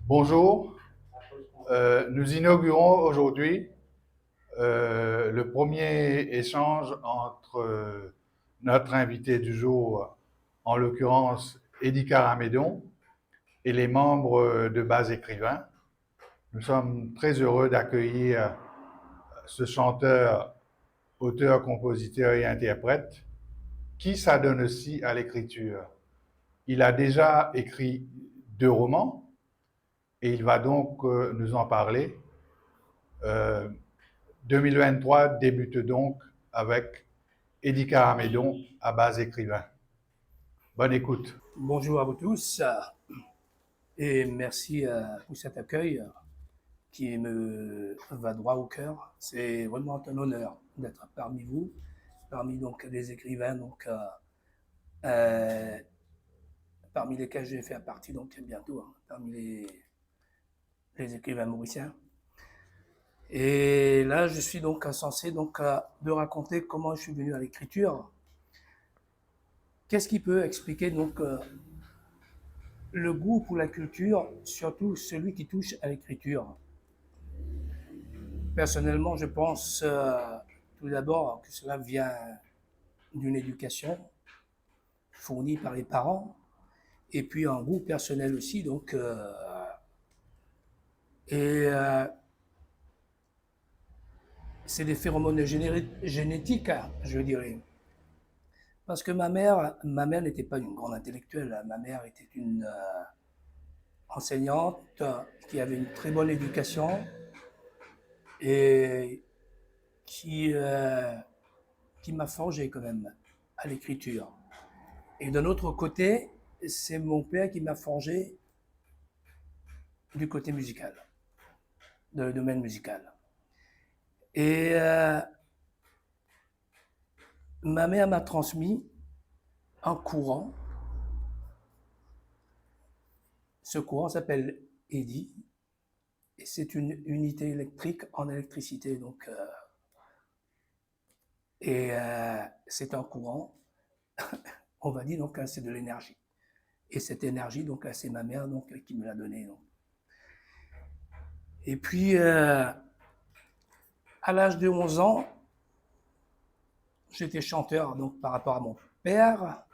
Bonjour, nous inaugurons aujourd'hui le premier échange entre notre invité du jour, en l'occurrence Eddie Caramédon, et les membres de Base Écrivain. Nous sommes très heureux d'accueillir ce chanteur, auteur, compositeur et interprète qui s'adonne aussi à l'écriture. Il a déjà écrit 2 romans et il va donc nous en parler. Euh, 2023 débute donc avec Eddie Caramédon à Base Écrivain. Bonne écoute. Bonjour à vous tous et merci pour cet accueil qui me va droit au cœur. C'est vraiment un honneur d'être parmi vous, parmi donc les écrivains euh, parmi lesquels je vais faire partie donc bientôt, parmi les écrivains mauriciens. Et là, je suis donc censé de raconter comment je suis venu à l'écriture. Qu'est-ce qui peut expliquer le goût pour la culture, surtout celui qui touche à l'écriture? Personnellement, je pense tout d'abord que cela vient d'une éducation fournie par les parents et puis un goût personnel aussi. Et c'est des phéromones génétiques, je dirais. Parce que ma mère n'était pas une grande intellectuelle. Ma mère était une enseignante qui avait une très bonne éducation et qui, euh, qui m'a forgé quand même à l'écriture. Et d'un autre côté, c'est mon père qui m'a forgé du côté musical, dans le domaine musical. Et ma mère m'a transmis un courant. Ce courant s'appelle EDI et c'est une unité électrique en électricité. C'est un courant, on va dire, c'est de l'énergie. Et cette énergie, c'est ma mère qui me l'a donnée. Et puis, à l'âge de 11 ans, j'étais chanteur par rapport à mon père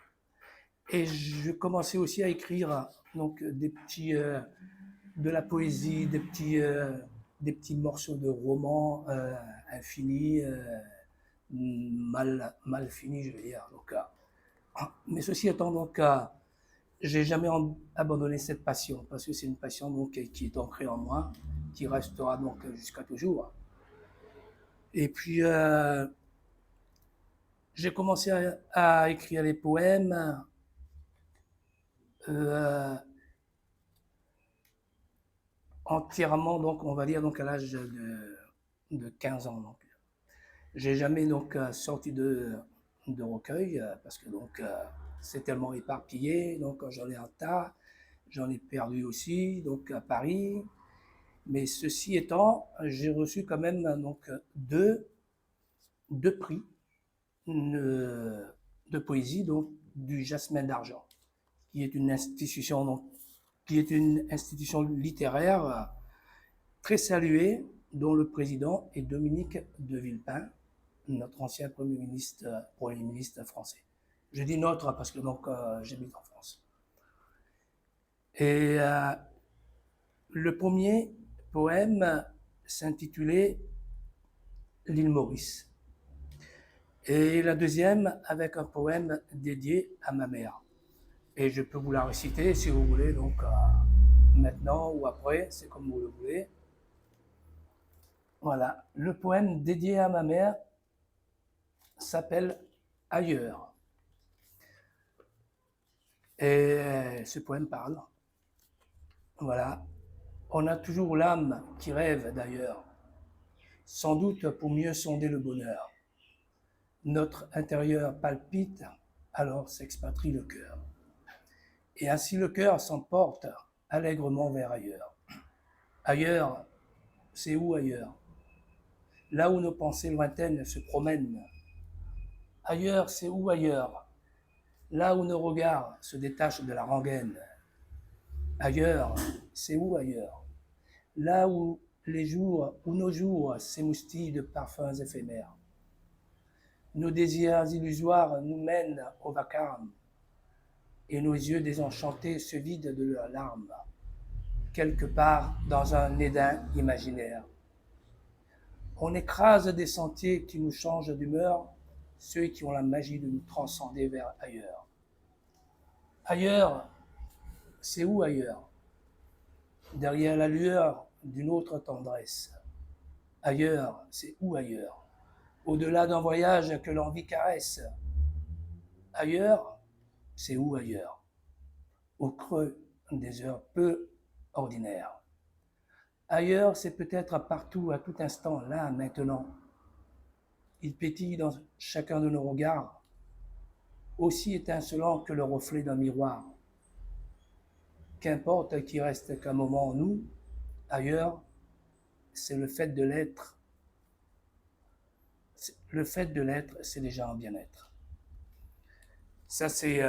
et je commençais aussi à écrire de la poésie, des petits morceaux de romans infinis, mal finis, je veux dire. Mais ceci étant j'ai jamais abandonné cette passion parce que c'est une passion qui est ancrée en moi, qui restera jusqu'à toujours. Et puis j'ai commencé à écrire les poèmes euh, entièrement, on va dire, à l'âge de 15 ans. J'ai jamais sorti de recueil parce que c'est tellement éparpillé, j'en ai un tas, j'en ai perdu aussi, à Paris. Mais ceci étant, j'ai reçu quand même deux prix de poésie du Jasmin d'Argent, qui est une institution littéraire très saluée, dont le président est Dominique de Villepin, notre ancien Premier ministre français. Je dis notre parce que j'habite en France. Et le premier poème s'intitulait L'île Maurice. Et la deuxième avec un poème dédié à ma mère. Et je peux vous la réciter si vous voulez, maintenant ou après, c'est comme vous le voulez. Voilà, le poème dédié à ma mère s'appelle Ailleurs. Et ce poème parle. Voilà, on a toujours l'âme qui rêve d'ailleurs, sans doute pour mieux sonder le bonheur. Notre intérieur palpite, alors s'expatrie le cœur. Et ainsi le cœur s'emporte allègrement vers ailleurs. Ailleurs, c'est où ailleurs? Là où nos pensées lointaines se promènent. Ailleurs, c'est où ailleurs? Là où nos regards se détachent de la rengaine. Ailleurs, c'est où ailleurs? Là où où nos jours s'émoustillent de parfums éphémères. Nos désirs illusoires nous mènent au vacarme, et nos yeux désenchantés se vident de leurs larmes, quelque part dans un Éden imaginaire. On écrase des sentiers qui nous changent d'humeur, ceux qui ont la magie de nous transcender vers ailleurs. Ailleurs, c'est où ailleurs? Derrière la lueur d'une autre tendresse. Ailleurs, c'est où ailleurs? Au-delà d'un voyage que l'envie caresse. Ailleurs, c'est où ailleurs? Au creux des heures peu ordinaires. Ailleurs, c'est peut-être partout, à tout instant, là, maintenant. Il pétille dans chacun de nos regards, aussi étincelant que le reflet d'un miroir. Qu'importe qu'il reste qu'un moment en nous, ailleurs, c'est le fait de l'être. Le fait de l'être, c'est déjà un bien-être. Ça, c'est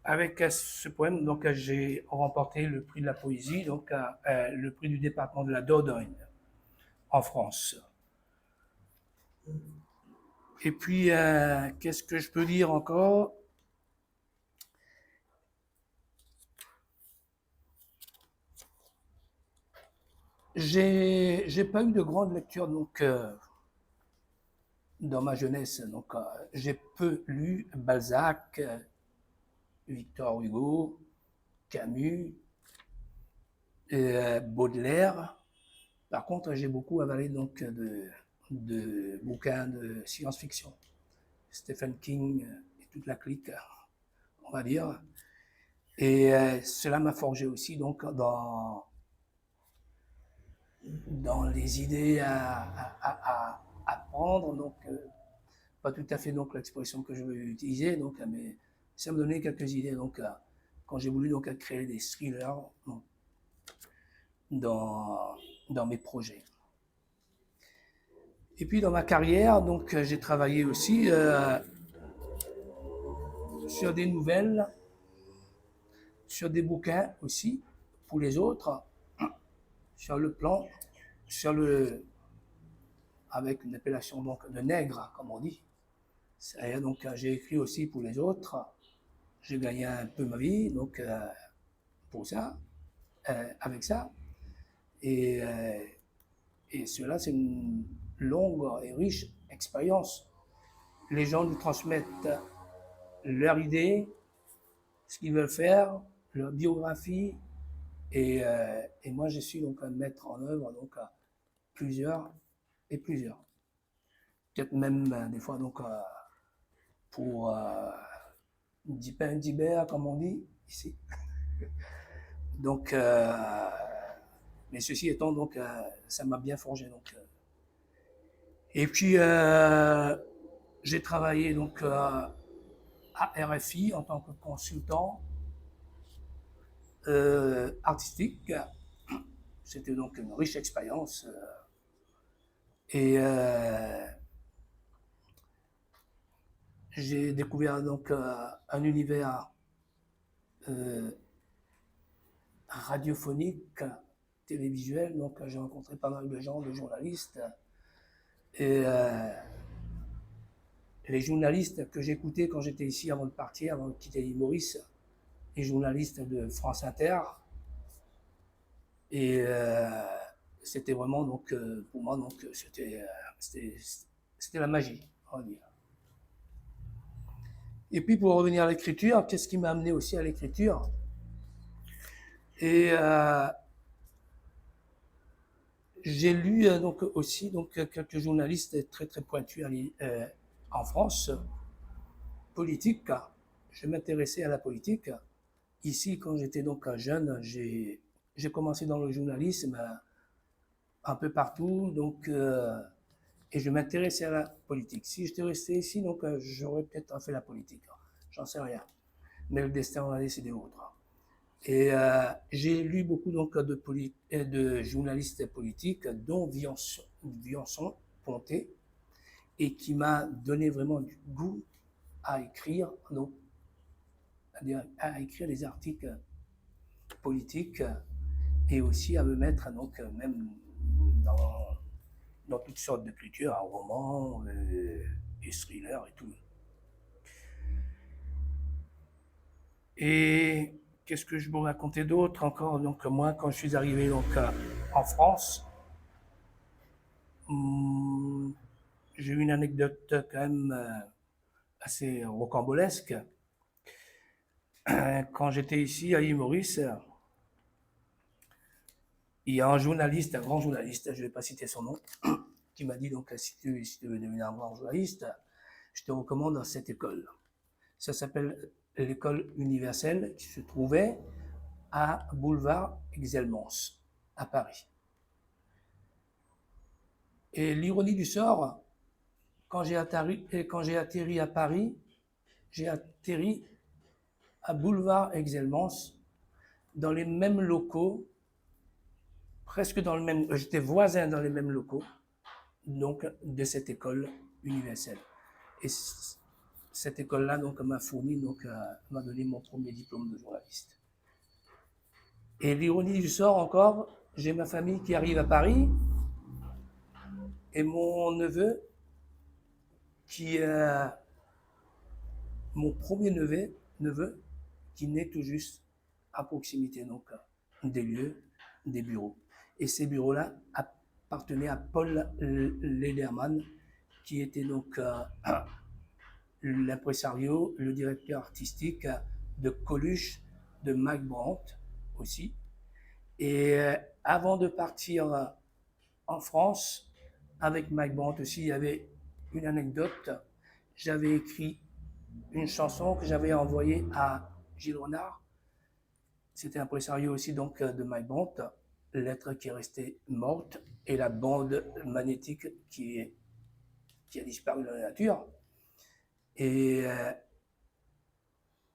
avec ce poème, donc j'ai remporté le prix de la poésie, donc le prix du département de la Dordogne en France. Et puis, qu'est-ce que je peux dire encore? J'ai pas eu de grande lecture donc dans ma jeunesse, donc j'ai peu lu Balzac, Victor Hugo, Camus, Baudelaire. Par contre, j'ai beaucoup avalé donc de bouquins de science-fiction, Stephen King et toute la clique, on va dire. Et cela m'a forgé aussi donc dans les idées à prendre, donc pas tout à fait donc l'expression que je veux utiliser, donc mais ça me donnait quelques idées donc quand j'ai voulu donc créer des thrillers donc, dans mes projets. Et puis dans ma carrière, donc j'ai travaillé aussi sur des nouvelles, sur des bouquins aussi pour les autres, sur le plan, sur le avec une appellation donc de nègre comme on dit. C'est-à-dire donc j'ai écrit aussi pour les autres. J'ai gagné un peu ma vie donc pour ça, avec ça. Et, et cela c'est une longue et riche expérience. Les gens nous transmettent leurs idées, ce qu'ils veulent faire, leur biographie, et moi je suis donc à mettre en œuvre donc plusieurs et plusieurs. Peut-être même des fois donc pour du pain d'hiver comme on dit ici. Donc, mais ceci étant donc ça m'a bien forgé donc. Et puis j'ai travaillé donc à RFI en tant que consultant artistique. C'était donc une riche expérience. Et j'ai découvert donc un univers radiophonique, télévisuel. Donc j'ai rencontré pas mal de gens, de journalistes. Et les journalistes que j'écoutais quand j'étais ici avant de partir, avant de quitter l'île Maurice, les journalistes de France Inter. Et c'était vraiment donc pour moi donc c'était la magie, on va dire. Et puis pour revenir à l'écriture, qu'est-ce qui m'a amené aussi à l'écriture? Et j'ai lu donc aussi donc quelques journalistes très très pointus en France, politique. Je m'intéressais à la politique. Ici, quand j'étais donc jeune, j'ai commencé dans le journalisme un peu partout, donc et je m'intéressais à la politique. Si j'étais resté ici, donc j'aurais peut-être fait la politique. J'en sais rien. Mais le destin en a décidé autre. Et j'ai lu beaucoup donc de journalistes politiques, dont Viançon, Ponté, et qui m'a donné vraiment du goût à écrire donc à écrire des articles politiques et aussi à me mettre donc même dans toutes sortes d'écritures, en romans et thrillers et tout. Et qu'est-ce que je vous raconter d'autre encore? Donc moi, quand je suis arrivé donc en France, j'ai eu une anecdote quand même assez rocambolesque. Quand j'étais ici à l'île Maurice, il y a un journaliste, un grand journaliste, je ne vais pas citer son nom, qui m'a dit donc si tu veux devenir un grand journaliste, je te recommande cette école. Ça s'appelle l'école universelle qui se trouvait à Boulevard Exelmans, à Paris. Et l'ironie du sort, quand j'ai atterri à Paris, j'ai atterri à Boulevard Exelmans, dans les mêmes locaux, presque dans le même, j'étais voisin dans les mêmes locaux, donc de cette école universelle. Et cette école-là donc m'a fourni, donc m'a donné mon premier diplôme de journaliste. Et l'ironie du sort encore, j'ai ma famille qui arrive à Paris et mon neveu mon premier neveu qui naît tout juste à proximité donc des lieux, des bureaux. Et ces bureaux-là appartenaient à Paul Lederman, qui était donc l'impresario, le directeur artistique de Coluche, de Mike Brandt aussi. Et avant de partir en France, avec Mike Brandt aussi, il y avait une anecdote. J'avais écrit une chanson que j'avais envoyée à Gilles Renard. C'était un impresario aussi donc de Mike Brandt, lettre qui est restée morte et la bande magnétique qui a disparu dans la nature. Et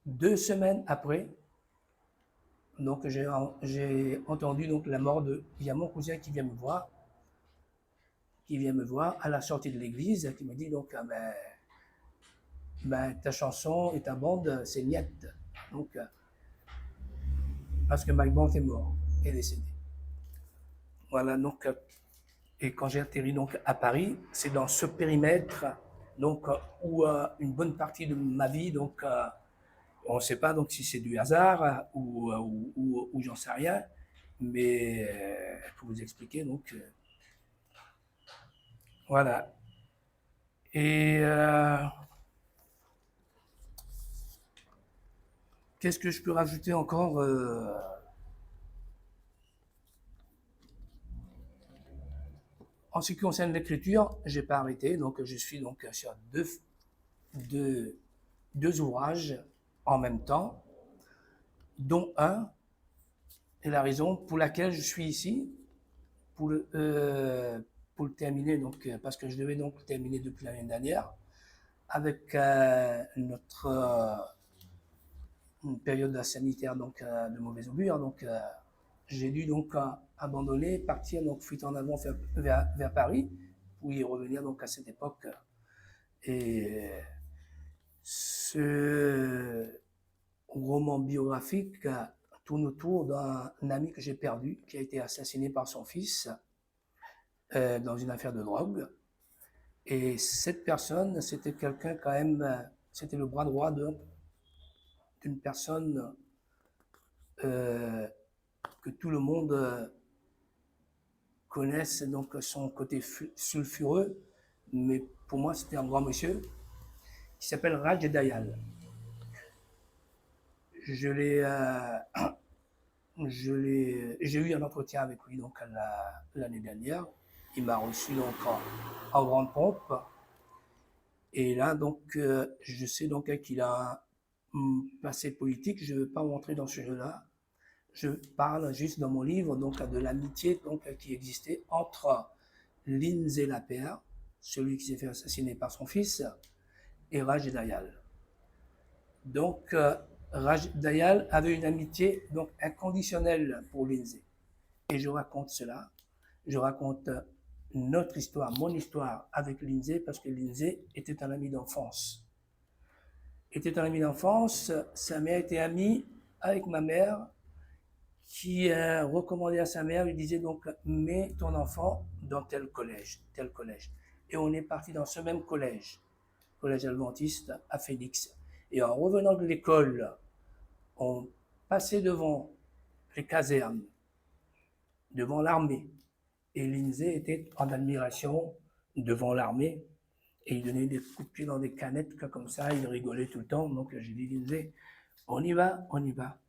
2 semaines après, donc j'ai entendu donc la mort il y a mon cousin qui vient me voir à la sortie de l'église, qui me dit donc ta chanson et ta bande c'est niette, donc parce que Mike Brandt est mort, est décédé. Voilà, donc et quand j'ai atterri donc à Paris, c'est dans ce périmètre donc où une bonne partie de ma vie donc on ne sait pas donc si c'est du hasard ou j'en sais rien, mais pour vous expliquer donc voilà. Et qu'est-ce que je peux rajouter encore en ce qui concerne l'écriture, j'ai pas arrêté, donc je suis donc sur deux ouvrages en même temps, dont un est la raison pour laquelle je suis ici, pour le terminer, donc, parce que je devais donc terminer depuis l'année dernière, avec notre une période sanitaire donc, de mauvais augure. Donc, j'ai dû donc abandonner, partir, donc fuite en avant vers Paris, pour y revenir donc à cette époque. Et ce roman biographique tourne autour d'un ami que j'ai perdu, qui a été assassiné par son fils dans une affaire de drogue. Et cette personne, c'était quelqu'un quand même, c'était le bras droit d'une personne que tout le monde connaisse, donc son côté sulfureux, mais pour moi c'était un grand monsieur qui s'appelle Raj Dayal. J'ai eu un entretien avec lui donc l'année dernière. Il m'a reçu donc en grande pompe. Et là donc je sais donc qu'il a un passé politique. Je ne veux pas rentrer dans ce jeu-là. Je parle juste dans mon livre donc de l'amitié donc qui existait entre Lindsay Lapierre, celui qui s'est fait assassiner par son fils, et Raj Dayal. Donc Raj Dayal avait une amitié donc inconditionnelle pour Lindsay. Et je raconte cela. Je raconte notre histoire, mon histoire avec Lindsay, parce que Lindsay était un ami d'enfance. était un ami d'enfance. Sa mère était amie avec ma mère, qui recommandait à sa mère, lui disait donc, mets ton enfant dans tel collège, tel collège. Et on est parti dans ce même collège adventiste à Phoenix. Et en revenant de l'école, on passait devant les casernes, devant l'armée. Et Lindsay était en admiration devant l'armée. Et il donnait des coups de pied dans des canettes comme ça, il rigolait tout le temps. Donc j'ai dit, Lindsay, on y va, on y va.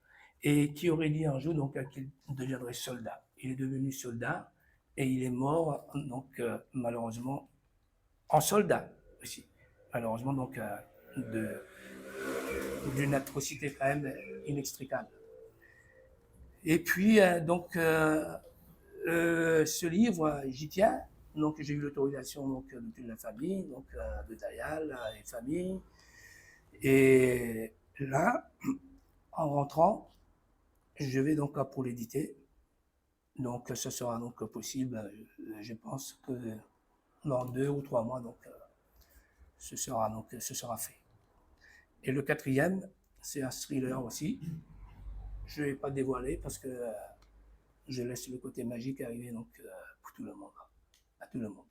Et qui aurait dit un jour donc qu'il deviendrait soldat. Il est devenu soldat et il est mort donc malheureusement en soldat aussi. Malheureusement donc d'une atrocité quand même inextricable. Et puis ce livre, j'y tiens. Donc j'ai eu l'autorisation donc de toute la famille, donc de Dayal et famille. Et là, en rentrant, je vais donc pour l'éditer. Donc ce sera donc possible, je pense que dans 2 ou 3 mois, donc ce sera fait. Et le quatrième, c'est un thriller aussi. Je ne vais pas dévoiler parce que je laisse le côté magique arriver donc pour tout le monde, à tout le monde.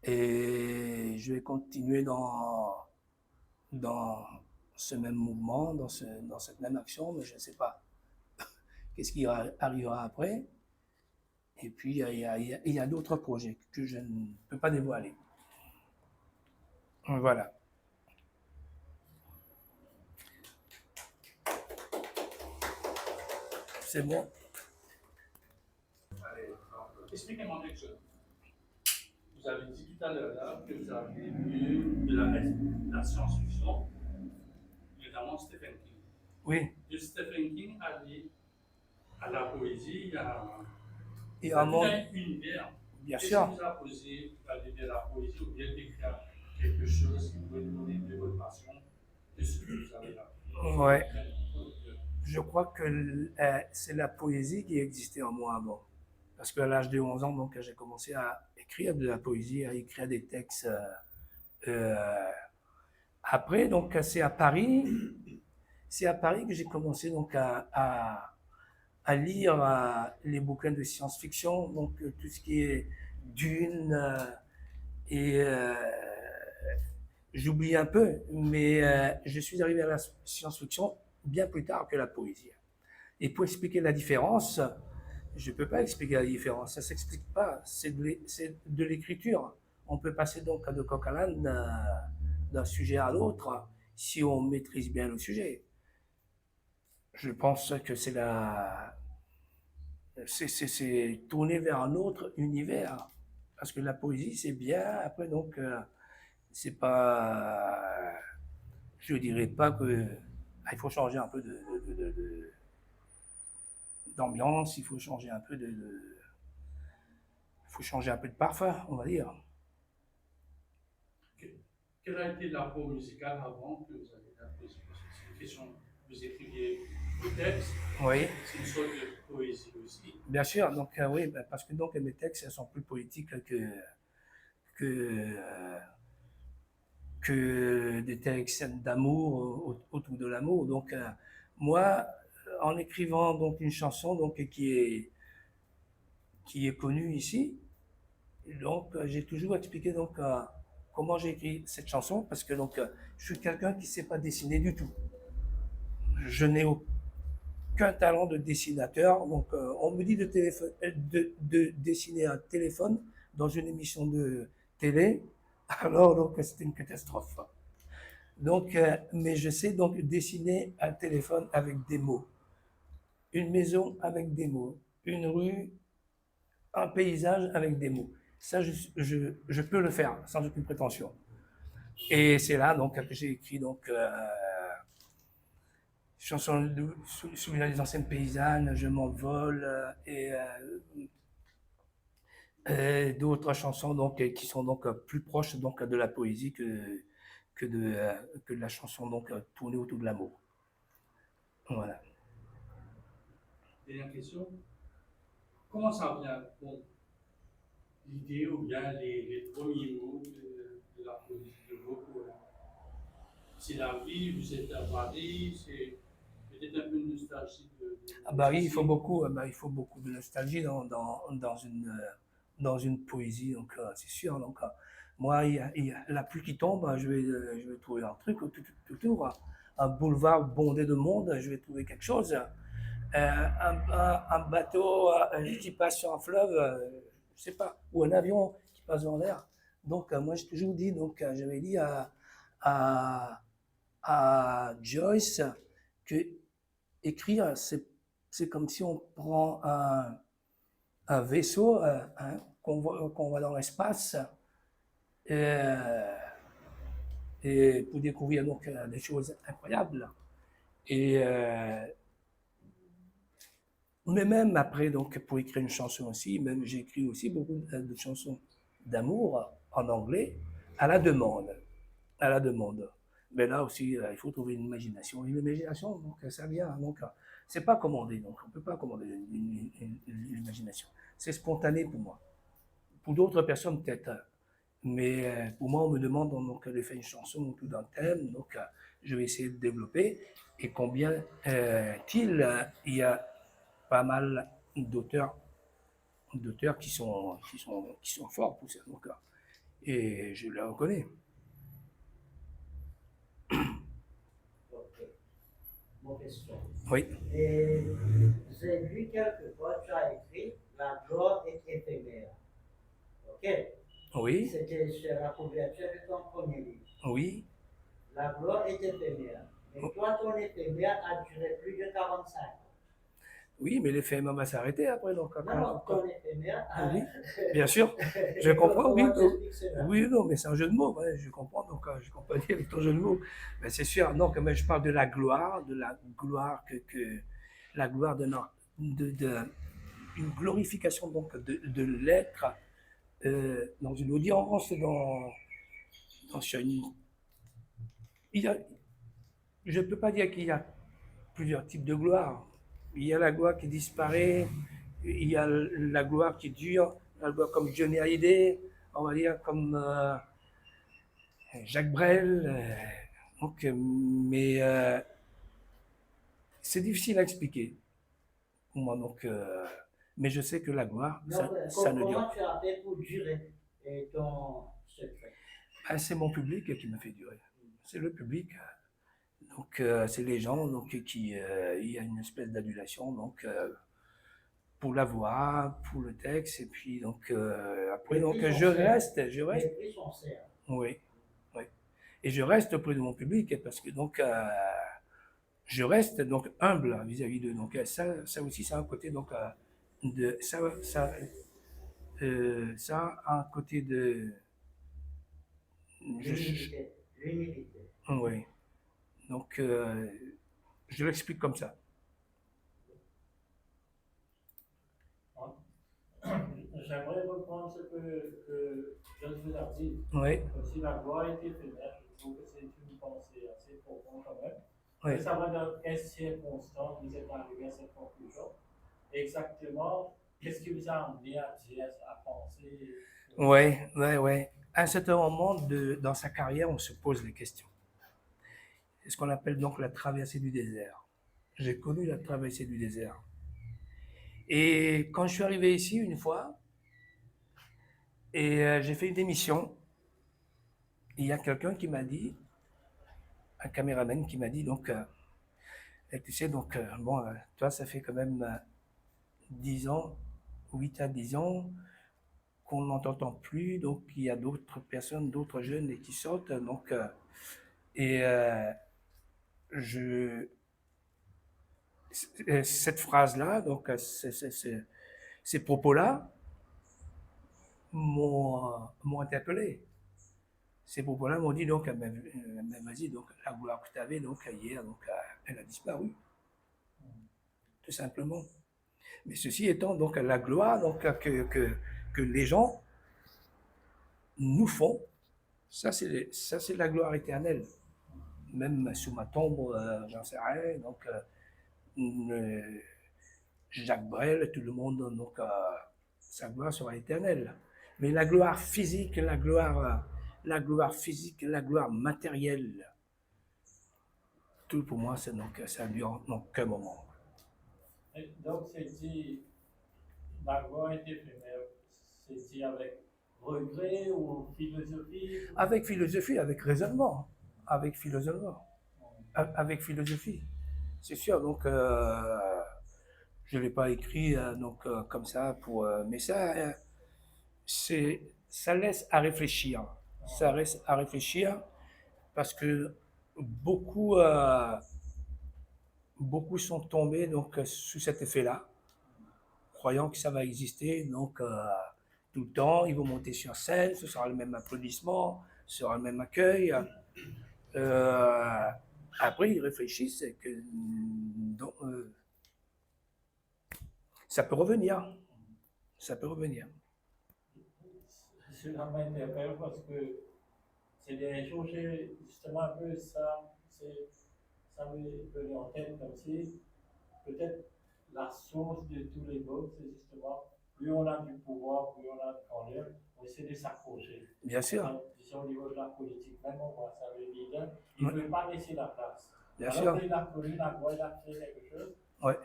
Et je vais continuer dans ce même mouvement, dans cette même action, mais je ne sais pas qu'est-ce qui arrivera après. Et puis, il y a d'autres projets que je ne peux pas dévoiler. Voilà. C'est bon. Expliquez-moi quelque chose. Vous avez dit tout à l'heure là, que vous avez lu de la science-fiction, notamment Stephen King. Oui. De Stephen King à la poésie, il y a un monde. Un univers. Bien Qu'est-ce sûr. qui vous a posé d'aller vers la poésie ou bien d'écrire quelque chose qui pourrait nous donner de votre passion de ce que vous avez là? Ouais. Je crois que c'est la poésie qui existait en moi avant. Parce qu'à l'âge de 11 ans, donc, j'ai commencé à écrire de la poésie, à écrire des textes. Après, donc, c'est à Paris que j'ai commencé donc à lire les bouquins de science-fiction, donc tout ce qui est Dune et j'oublie un peu, mais je suis arrivé à la science-fiction bien plus tard que la poésie. Et pour expliquer la différence, je ne peux pas expliquer la différence, ça ne s'explique pas, c'est de l'écriture. On peut passer donc de coq à l'âne d'un sujet à l'autre si on maîtrise bien le sujet. Je pense que c'est tourner vers un autre univers. Parce que la poésie, c'est bien, après donc, c'est pas... Je dirais pas que... Il faut changer un peu d'ambiance, il faut changer un peu il faut changer un peu de parfum, on va dire. Quel a été l'apport musical avant que vous avez la poésie? Parce que c'est une question, vous écriviez des textes, oui. C'est une sorte de poésie aussi. Bien sûr, donc oui, parce que donc mes textes sont plus poétiques que des textes d'amour autour de l'amour. Donc moi, en écrivant donc une chanson donc qui est connue ici, donc j'ai toujours expliqué donc comment j'ai écrit cette chanson parce que donc je suis quelqu'un qui ne sait pas dessiner du tout. Je n'ai aucun talent de dessinateur. Donc on me dit de dessiner un téléphone dans une émission de télé. Alors donc c'était une catastrophe. Donc mais je sais donc dessiner un téléphone avec des mots, une maison avec des mots, une rue, un paysage avec des mots. Ça, je peux le faire sans aucune prétention. Et c'est là donc que j'ai écrit donc chansons souvenir des anciennes paysannes, Je m'envole et d'autres chansons donc qui sont donc plus proches donc de la poésie que de la chanson donc tournée autour de l'amour. Voilà. Dernière question. Comment ça vient l'idée ou bien les premiers mots de la poésie de vos poèmes? c'est la vie, vous êtes à Paris, c'est peut-être un peu une nostalgie À Paris, ici. il faut beaucoup de nostalgie dans une poésie, donc c'est sûr. Donc, moi, il y a la pluie qui tombe, je vais trouver un truc tout autour, un boulevard bondé de monde, je vais trouver quelque chose. Un bateau qui passe sur un fleuve, je sais pas, ou un avion qui passe dans l'air. Donc, moi, j'ai toujours dit, donc, j'avais dit à, à Joyce que écrire, c'est comme si on prend un vaisseau qu'on va dans l'espace euh, et pour découvrir donc des choses incroyables. Et mais même après, donc pour écrire une chanson aussi, même j'ai écrit aussi beaucoup de chansons d'amour en anglais à la demande, à la demande. Mais là aussi, il faut trouver une imagination. Une imagination, donc ça vient. Donc, c'est pas commandé. Donc, on peut pas commander une imagination. C'est spontané pour moi. Pour d'autres personnes, peut-être. Mais pour moi, on me demande donc, de faire une chanson autour d'un thème. Donc, je vais essayer de développer. Et combien il y a pas mal d'auteurs qui sont forts pour ça. Donc, et je les reconnais. Ok. Mon question. Oui. Et j'ai lu quelque part, tu as écrit La gloire est éphémère. Ok? Oui. C'était sur la couverture de ton premier livre. Oui. La gloire est éphémère. Mais toi, ton éphémère a duré plus de 45 ans. Oui, mais l'effet va s'arrêter après. Donc, Non, ton éphémère a... Oui, bien sûr, je comprends, oui. Comment t'expliques cela? Oui, non, mais c'est un jeu de mots, ouais, je comprends, donc je comprends avec ton jeu de mots. Mais c'est sûr, non, quand même, je parle de la gloire la gloire une glorification donc de l'être dans une audience, sur il y a, je ne peux pas dire qu'il y a plusieurs types de gloire. Il y a la gloire qui disparaît, il y a la gloire qui dure, la gloire comme Johnny Hallyday, on va dire comme Jacques Brel. Mais c'est difficile à expliquer pour moi. Donc, mais je sais que la gloire, ça ne dure comment pas. tu as fait pour durer ton secret? Ah, c'est mon public qui me fait durer. C'est le public. Donc, c'est les gens donc, il y a une espèce d'adulation donc, pour la voix, pour le texte, et puis donc, après, donc, je reste. L'esprit sincère. Oui, oui. Et je reste auprès de mon public parce que donc, je reste donc humble vis-à-vis d'eux. Donc, ça aussi, c'est un côté donc, ça a un côté de. L'humilité. Oui. Donc, je l'explique comme ça. J'aimerais reprendre ce que je vous ai dit. Oui. Si la gloire est éphémère, je trouve que c'est une pensée assez profonde quand même. Oui. Je veux savoir dans quelles circonstances vous êtes arrivé à cette conclusion. Exactement, qu'est-ce qui vous a amené à dire, à penser? Oui. À un certain moment dans sa carrière, on se pose des questions. C'est ce qu'on appelle donc la traversée du désert. J'ai connu la traversée du désert. Et quand je suis arrivé ici une fois, et j'ai fait une émission, il y a quelqu'un qui m'a dit, un caméraman qui m'a dit, donc, tu sais, donc, bon, toi, ça fait quand même 10 ans, 8 à 10 ans, qu'on n'entend plus, donc il y a d'autres personnes, d'autres jeunes qui sortent, donc, cette phrase-là, donc, ces propos-là, m'ont interpellé. Ces propos-là m'ont dit donc, mais vas-y, donc la gloire que tu avais donc hier, donc elle a disparu, tout simplement. Mais ceci étant donc la gloire donc que les gens nous font, ça c'est la gloire éternelle. Même sous ma tombe, j'en sais rien. Donc Jacques Brel, tout le monde, donc sa gloire sera éternelle. Mais la gloire physique, la gloire matérielle, tout pour moi, c'est donc ça dure donc qu'un moment. Et donc, c'est dit, la gloire est éphémère. C'est dit avec regret ou philosophie. Avec philosophie, avec raisonnement, avec philosophie, avec philosophie. C'est sûr, donc je ne l'ai pas écrit donc, comme ça, mais ça, ça laisse à réfléchir. Ça reste à réfléchir parce que beaucoup, beaucoup sont tombés donc, sous cet effet-là, croyant que ça va exister donc, tout le temps. Ils vont monter sur scène, ce sera le même applaudissement, ce sera le même accueil. Après, ils réfléchissent et que donc, ça peut revenir. Ça peut revenir. Cela m'interpelle parce que c'est des jours, j'ai justement un peu ça, ça me venait en tête comme si peut-être la source de tous les votes, c'est justement plus on a du pouvoir, plus on a de grandeur, on essaie de s'accrocher. Bien sûr. Disons au niveau de la politique, même on voit ça, le leader, il ne Ouais. veut pas laisser la place. Bien Alors sûr. qu'il a connu la voix, il a fait quelque chose, Ouais,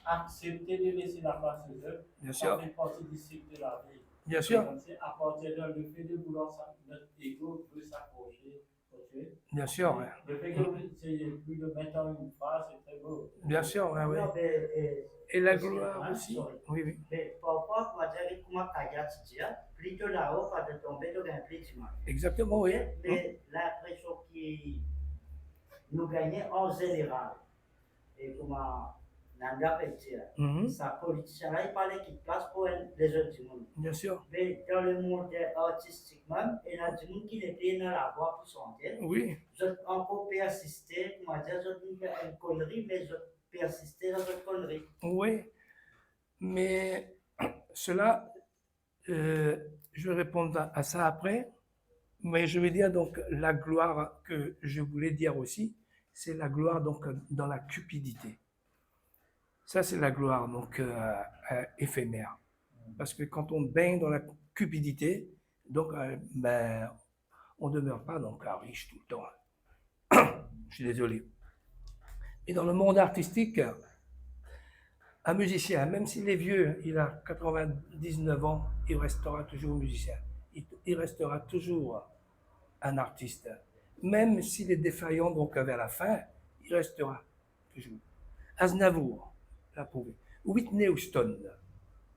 accepter de laisser la place aux autres, bien ça sûr. fait partie du cycle de la vie. Bien sûr. C'est à partir de le fait de vouloir notre ego veut s'accrocher. Bien sûr. Ouais. Le fait que vous essayez plus de mettre en une phrase, c'est très beau. Bien sûr. Ouais, ouais. Non, mais, Et la gloire aussi. Oui, oui. mais parfois, on va dire comment Kaya se dit, plutôt là-haut, pas de tomber dans un plissement. Exactement, oui. Mais l'impression qui nous gagnait en général, et comment Nanda peut dire, Mhm. sa politicien-là, il parlait qu'il place pour les autres du monde. Bien sûr. Mais dans le monde artistique même, il y a du monde qui était dans la voie pour chanter. Oui. Je encore persister, comment dire, je fais une connerie, mais je persistais dans cette connerie. Oui. Mais cela, je vais répondre à ça après. Mais je vais dire donc la gloire que je voulais dire aussi, c'est la gloire donc dans la cupidité. Ça, c'est la gloire donc éphémère. Parce que quand on baigne dans la cupidité, donc ben, on ne demeure pas donc riche tout le temps. Je suis désolé. Et dans le monde artistique, un musicien, même s'il est vieux, il a 99 ans, il restera toujours musicien. Il restera toujours un artiste. Même s'il est défaillant donc vers la fin, il restera toujours. Aznavour l'a prouvé. Whitney Houston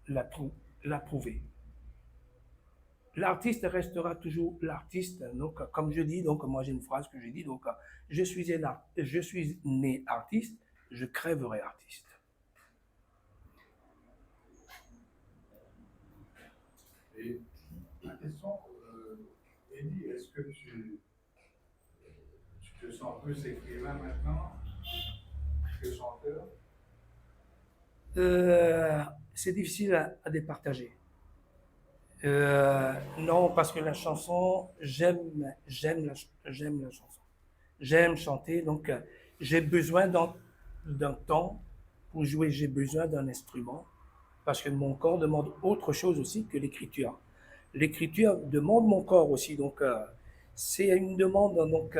l'a prouvé. L'artiste restera toujours l'artiste. Donc, comme je dis, donc moi j'ai une phrase que je dis, donc je suis né artiste, je crèverai artiste. Et la question, Eddie, est-ce que tu te sens plus écrivain maintenant que chanteur? C'est difficile à départager. Non, parce que la chanson, j'aime la chanson. J'aime chanter, donc j'ai besoin d'un temps pour jouer, j'ai besoin d'un instrument, parce que mon corps demande autre chose aussi que l'écriture. L'écriture demande mon corps aussi, donc c'est une demande, donc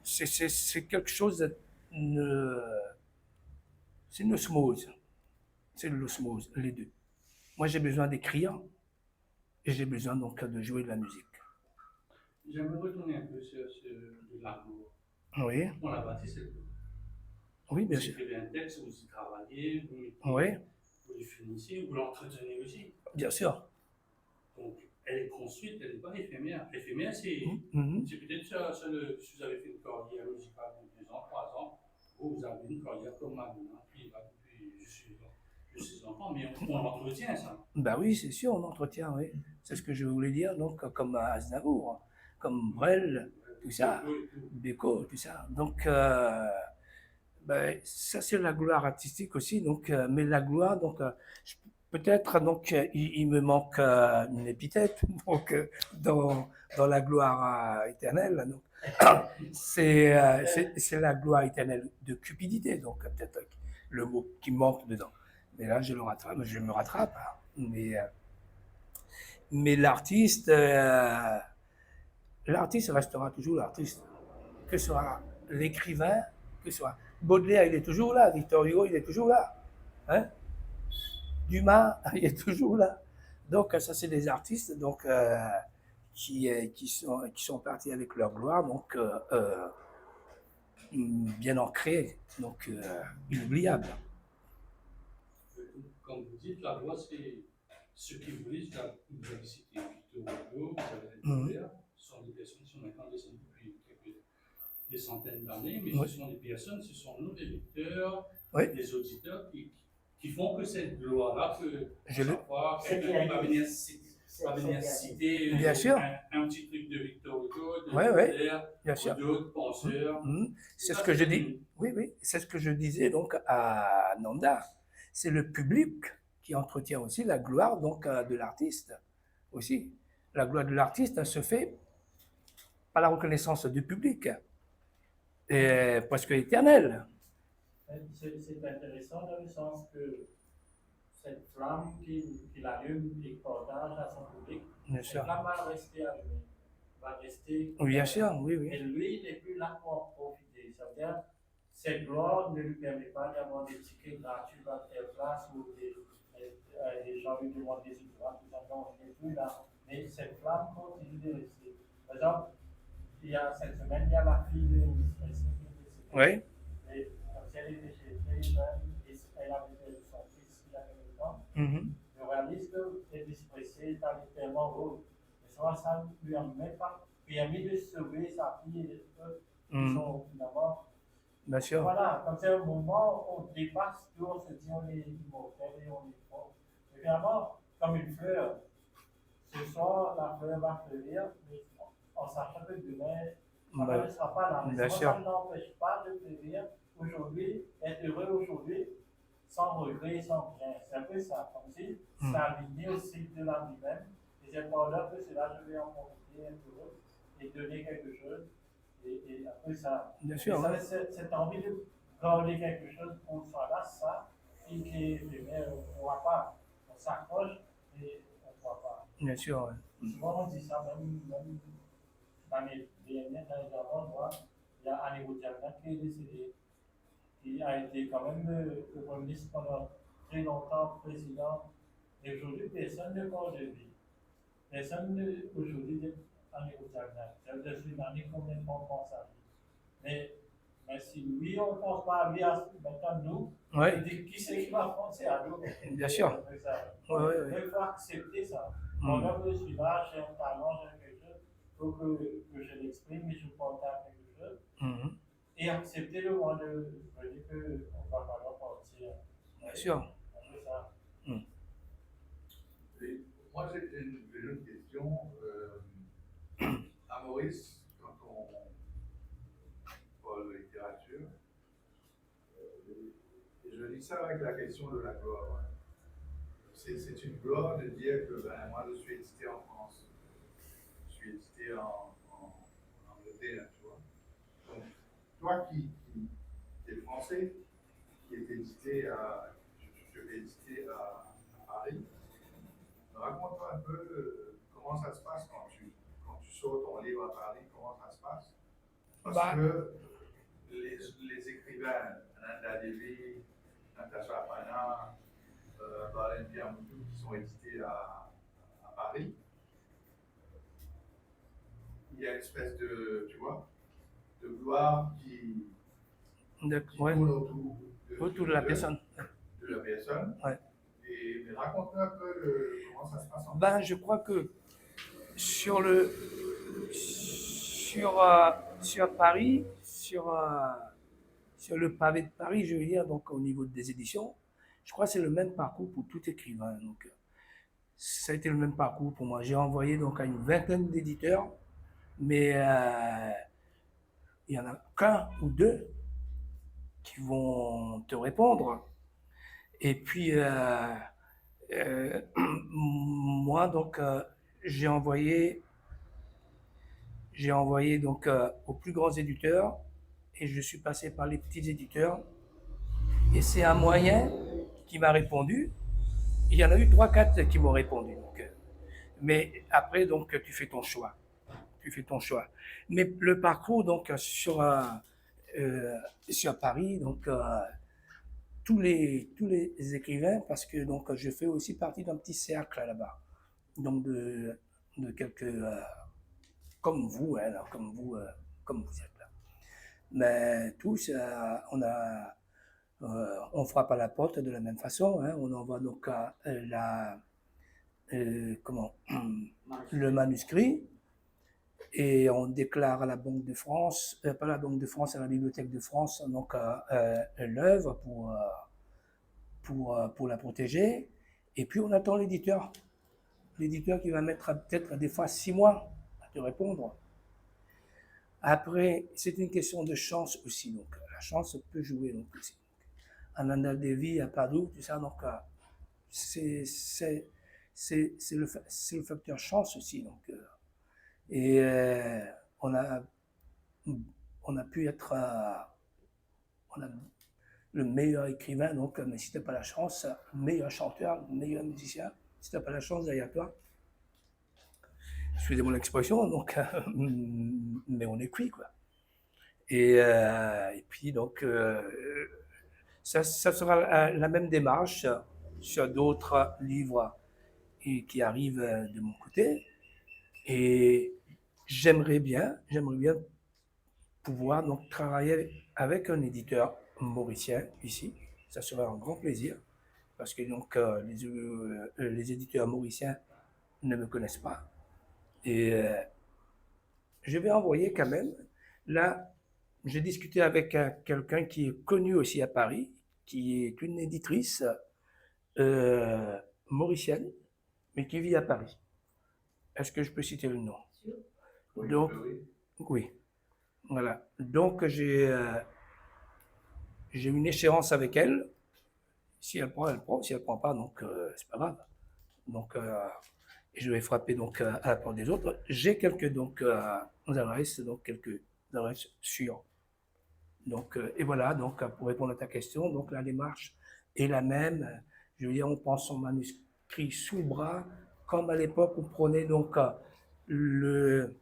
c'est quelque chose, c'est une osmose. C'est l'osmose, les deux. Moi, j'ai besoin d'écrire et j'ai besoin donc de jouer de la musique. J'aimerais retourner un peu sur de l'amour. Oui, Bon, la bâtisse, c'est oui, bien vous sûr. écrivez un texte, vous y travaillez, Oui, vous le finissez, vous l'entretenez aussi. bien sûr. Donc, elle est construite, elle n'est pas éphémère. Éphémère, c'est Mhm. c'est peut-être ça, si vous avez fait une carrière musicale de 2 ans, 3 ans, vous avez une carrière comme maintenant, puis je suis enfant, mais on entretient ça. Ben oui, c'est sûr, on entretient, oui. C'est ce que je voulais dire, donc comme Aznavour, comme Brel, tout ça, Beko, tout ça. Donc, ben, ça c'est la gloire artistique aussi, donc, mais la gloire, donc, peut-être, donc, il me manque une épithète, donc, dans la gloire éternelle, donc, c'est la gloire éternelle de cupidité, donc, peut-être le mot qui manque dedans. Mais là, je me rattrape. Mais l'artiste, l'artiste restera toujours l'artiste. Que ce soit l'écrivain, que ce soit Baudelaire, il est toujours là, Victor Hugo, il est toujours là. Hein? Dumas, il est toujours là. Donc, ça, c'est des artistes donc, qui sont partis avec leur gloire, donc bien ancrés, donc inoubliables. Comme vous dites, la loi, c'est ce qui vous dit, vous avez cité Victor Hugo, vous avez Baudelaire, ce sont des personnes qui sont maintenant décédées depuis des centaines d'années, mais Oui. ce sont des personnes, ce sont nous, les lecteurs, Oui. les auditeurs, qui font que cette gloire-là peut, Je le- chaque fois, C'est quelqu'un bien. va venir citer Bien sûr. un petit truc de Victor Hugo, de Oui, oui, Baudelaire, bien ou sûr. d'autres penseurs. C'est ce que je dis. Oui, oui, c'est ce que je disais donc à Nanda. C'est le public qui entretient aussi la gloire donc de l'artiste aussi. La gloire de l'artiste se fait par la reconnaissance du public, et presque éternelle. C'est intéressant dans le sens que cette flamme qu'il allume et qu'il partage à son public, Bien cette sûr. flamme va rester allumée, va rester. Oui, bien sûr, oui, oui. Et lui, il n'est plus là pour en profiter. C'est-à-dire, cette gloire ne lui permet pas d'avoir des tickets gratuits à telle place ou des gens lui demandent des autographes, tout ça. Non, il n'est plus là. Mais cette flamme continue de rester. Par exemple, il y a cette semaine, il y a la fille de Oui, et comme si elle était chez elle, elle avait perdu son fils il y a quelque temps. Je réalise que elle expressait dans les tellement haut. Mais souvent, ça ne lui a même pas permis de sauver sa fille et les autres qui sont finalement. bien sûr. Voilà, comme c'est un moment où on dépasse tout, on se dit on est immortel et on est fort. Et finalement, comme une fleur, ce soir, la fleur va fleurir, mais en sachant que demain, ça ne sera pas là. Mais Bien ça sûr. n'empêche pas de fleurir aujourd'hui, être heureux aujourd'hui, sans regret, sans rien. C'est un peu ça, comme si c'est aligné au cycle de la vie même. Et c'est pendant que cela, je vais en profiter un peu et donner quelque chose. Et après ça, Bien sûr. ça cette envie de garder quelque chose pour soi là, ça, et que on ne voit pas. On s'accroche et on ne voit pas. Bien sûr. Souvent, on dit ça, même dans les dernières années d'avant, moi, il y a Annie Boutiana qui est décédé, qui a été quand même le Premier ministre pendant très longtemps, président. Et aujourd'hui, personne ne parle de lui. Personne aujourd'hui dit Annie Boutiana. C'est une année combien de temps on pense à lui. Mais si lui, on ne pense pas à lui, maintenant nous, Oui, on dit qui c'est qui va penser à nous? bien sûr. C'est ça. Oui, oui, oui. Il faut accepter ça. Pendant que je suis là, j'ai un talent, j'ai quelque chose, il faut que je l'exprime et je partage quelque chose. Et accepter le moment de dire qu'on va pas partir. Bien sûr. C'est ça. Et moi, j'ai une autre question. À Maurice, quand on parle de littérature, je dis ça avec la question de la gloire. C'est une gloire de dire que moi, je suis édité en France. Je suis édité en Angleterre, tu vois. Donc, toi qui es français, qui est édité je l'ai édité à Paris, raconte-moi un peu comment ça se passe quand tu sors ton livre à Paris, comment ça se passe. Parce que les écrivains, Ananda Devi, Natasha Pana, Balen Biamoutou, qui sont édités à Paris, il y a une espèce de, tu vois, de gloire qui Ouais. tourne Autour de la personne. De la personne. Ouais. Mais raconte-moi un peu comment ça se passe en France. Je crois que sur Paris, sur le pavé de Paris, je veux dire, donc au niveau des éditions, je crois que c'est le même parcours pour tout écrivain. Donc, ça a été le même parcours pour moi. J'ai envoyé donc à une vingtaine d'éditeurs, mais il y en a qu'un ou deux qui vont te répondre. Et puis, moi, donc, j'ai envoyé donc aux plus grands éditeurs et je suis passé par les petits éditeurs. Et c'est un moyen qui m'a répondu. Il y en a eu 3-4 qui m'ont répondu. Donc, mais après, donc, tu fais ton choix. tu fais ton choix. Mais le parcours, donc, sur Paris, donc, tous les écrivains, parce que donc, je fais aussi partie d'un petit cercle là-bas, donc de quelques, comme vous, hein, là, comme vous êtes là. Mais tous, on frappe à la porte de la même façon, hein, on envoie donc comment, le manuscrit, et on déclare à la Banque de France, pas la Banque de France, à la Bibliothèque de France, donc l'œuvre pour la protéger. Et puis on attend l'éditeur. L'éditeur qui va mettre peut-être des fois 6 mois à te répondre. Après, c'est une question de chance aussi. Donc la chance peut jouer donc aussi. Ananda Devi à Padoue, tout ça, donc c'est le facteur chance aussi. Donc, et on a pu être on a le meilleur écrivain, donc, mais si t'as pas la chance, meilleur chanteur, meilleur musicien, si t'as pas la chance derrière toi, excusez-moi l'expression, donc, mais on est cuit, quoi. Et puis, donc, ça sera la même démarche sur d'autres livres qui arrivent de mon côté. Et j'aimerais bien pouvoir donc travailler avec un éditeur mauricien ici. Ça serait un grand plaisir parce que donc les éditeurs mauriciens ne me connaissent pas. Et je vais envoyer quand même. Là, j'ai discuté avec quelqu'un qui est connu aussi à Paris, qui est une éditrice mauricienne, mais qui vit à Paris. Est-ce que je peux citer le nom? Donc, oui. Voilà. Donc, j'ai une échéance avec elle. Si elle prend, elle prend. Si elle prend pas, donc c'est pas grave. Donc, je vais frapper donc à la porte des autres. J'ai quelques adresses, donc quelques adresses sûres. Donc, et voilà. Donc, pour répondre à ta question, donc la démarche est la même. Je veux dire, on prend son manuscrit sous le bras, comme à l'époque on prenait donc le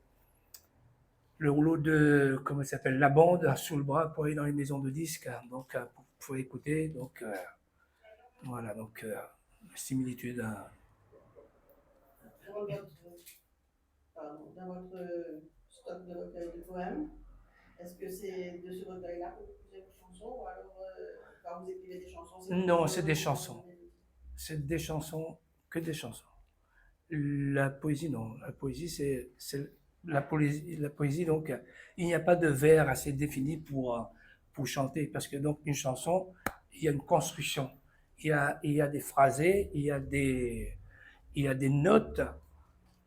rouleau de, comment ça s'appelle, la bande sous le bras pour aller dans les maisons de disques, donc pour écouter. Donc voilà, donc similitude. Dans votre stock de recueil de poèmes, est-ce que c'est de ce recueil-là que vous écrivez vos chansons, ou alors quand vous écrivez des chansons, Non, c'est des chansons. C'est des chansons, que des chansons. La poésie, non. La poésie, c'est la poésie, donc, il n'y a pas de vers assez défini pour chanter, parce que donc une chanson, il y a une construction, il y a des phrasés, il y a des notes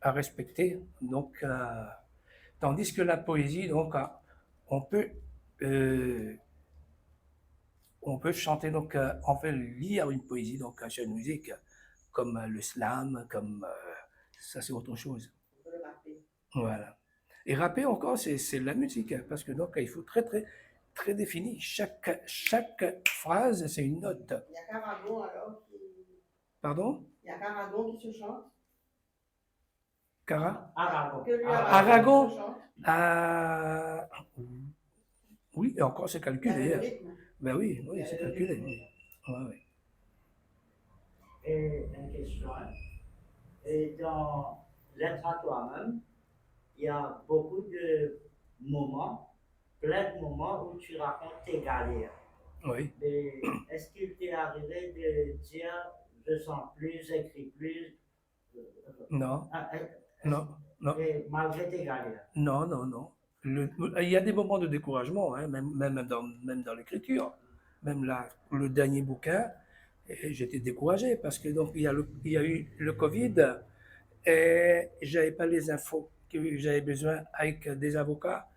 à respecter, donc, tandis que la poésie, donc, on peut chanter, donc, on peut lire une poésie, donc, sur une musique, comme le slam, comme ça, c'est autre chose. On peut le rapper. Voilà. Et rapper encore, c'est de la musique, parce que donc il faut très défini. Chaque phrase, c'est une note. Il y a Caragon alors qui. Pardon? Il y a Caragon qui se chante. Aragon. Que lui, Aragon. se chante. Oui, et encore c'est Il y a calculé. le rythme. Ben oui, c'est calculé. Oui. Ouais. Et une question. Et dans L'être à toi-même, il y a beaucoup de moments, plein de moments où tu racontes tes galères. Oui. Et est-ce qu'il t'est arrivé de dire je sens plus, j'écris plus? Non. Non. Et malgré tes galères. Non. Il y a des moments de découragement, hein, même dans l'écriture. Même là, le dernier bouquin, j'étais découragé parce que donc il y a eu le Covid et j'avais pas les infos que j'avais besoin avec des avocats.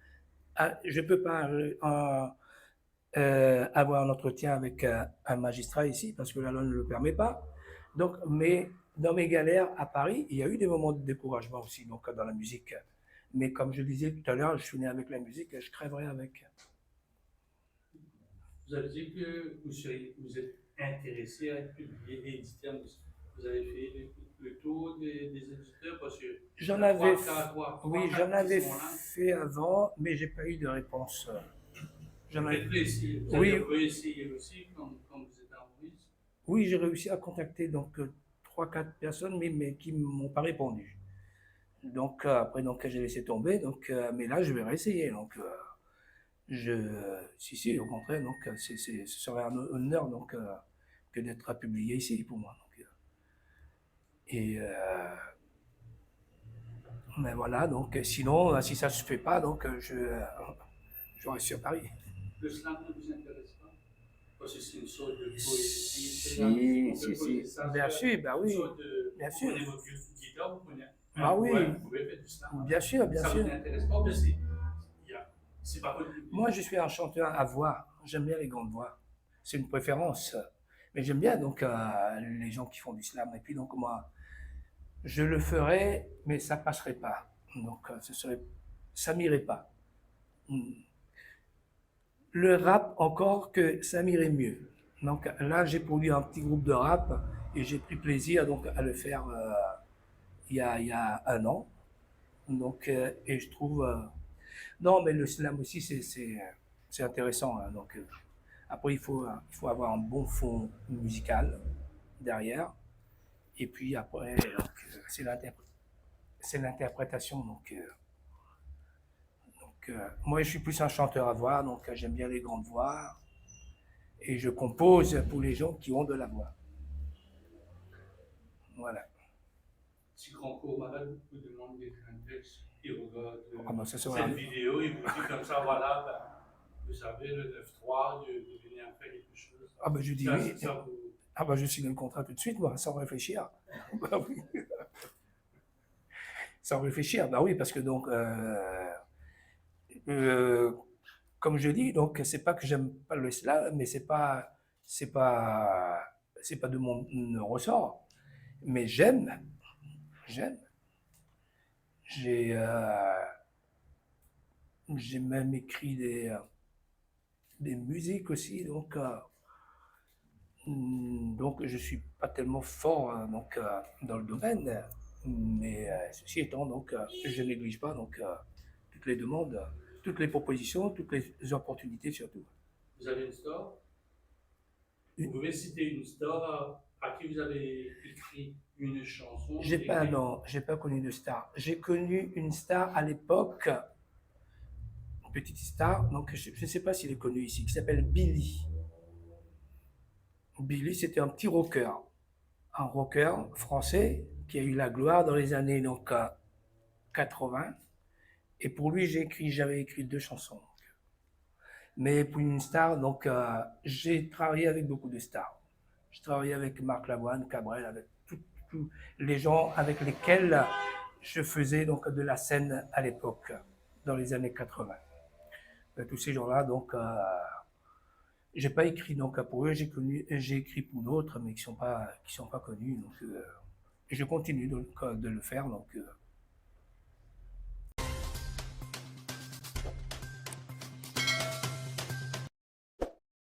Je peux pas avoir un entretien avec un magistrat ici parce que la loi ne le permet pas. Donc, mais dans mes galères à Paris, il y a eu des moments de découragement aussi, donc dans la musique. Mais comme je disais tout à l'heure, je suis né avec la musique et je crèverai avec. Vous avez dit que vous êtes intéressé à être publié et édité Vous avez fait le tour des éditeurs parce que J'en trois, avais, quatre, oui, trois, j'en quatre avais qui sont là. fait avant, mais j'ai pas eu de réponse. J'en avais- Peut-être réussi. Vous Oui. avez réussi aussi quand vous étiez en Maurice. Oui, j'ai réussi à contacter donc 3-4 personnes, mais qui m'ont pas répondu. Donc après, donc j'ai laissé tomber. Donc, mais là, je vais réessayer. Donc, si, au contraire, donc ce serait un honneur donc que d'être publié ici pour moi. Donc, et mais voilà. Donc, sinon, si ça se fait pas, donc je reste sur Paris. Le slam ne vous intéresse pas? Parce que c'est une sorte de poésie. C'est la musique, on peut poser ça Bien sur sûr, bah une oui, sorte de. bien Vous sûr. prenez votre guitare, vous prenez Bah un oui. poème, vous pouvez faire du slam. Bien sûr, bien Ça sûr. vous intéresse pas? Mais c'est pas votre public. Moi, je suis un chanteur à voix. J'aime bien les grandes voix. C'est une préférence. Mais j'aime bien donc les gens qui font du slam. Et puis donc moi, je le ferais, mais ça passerait pas. Donc ça m'irait pas. Le rap encore que ça m'irait mieux. Donc là, j'ai produit un petit groupe de rap et j'ai pris plaisir donc à le faire il y a un an. Donc et je trouve non, mais le slam aussi c'est intéressant. Hein. Donc après, il faut avoir un bon fond musical derrière. Et puis après, c'est l'interprétation. Moi, je suis plus un chanteur à voix, donc j'aime bien les grandes voix. Et je compose pour les gens qui ont de la voix. Voilà. Si grand cours malade vous demande d'écrire un texte, il regarde Ça cette vidéo, il vous dit comme ça, voilà, vous savez, le 9-3, de venir faire quelque chose. Je dis oui. Je signe le contrat tout de suite, moi, sans réfléchir. Bah oui. Sans réfléchir, bah oui, parce que donc, comme je dis, donc c'est pas que j'aime pas le slam, mais c'est pas de mon ressort. Mais j'aime. J'ai même écrit des musiques aussi, donc je suis pas tellement fort dans le domaine, mais ceci étant, donc je néglige pas donc toutes les demandes, toutes les propositions, toutes les opportunités surtout. Vous avez une star? Vous pouvez citer une star à qui vous avez écrit une chanson? J'ai pas connu de star. J'ai connu une star à l'époque, une petite star, donc je ne sais pas s'il est connu ici, qui s'appelle Billy. Billy, c'était un petit rocker, un rocker français qui a eu la gloire dans les années 80. Et pour lui, j'avais écrit 2 chansons. Mais pour une star, donc j'ai travaillé avec beaucoup de stars. J'ai travaillé avec Marc Lavoine, Cabrel, avec tous les gens avec lesquels je faisais donc de la scène à l'époque, dans les années 80. Tous ces gens-là, donc j'ai pas écrit donc pour eux, j'ai écrit pour d'autres, mais qui sont pas connus. Donc, et je continue donc de le faire. Donc,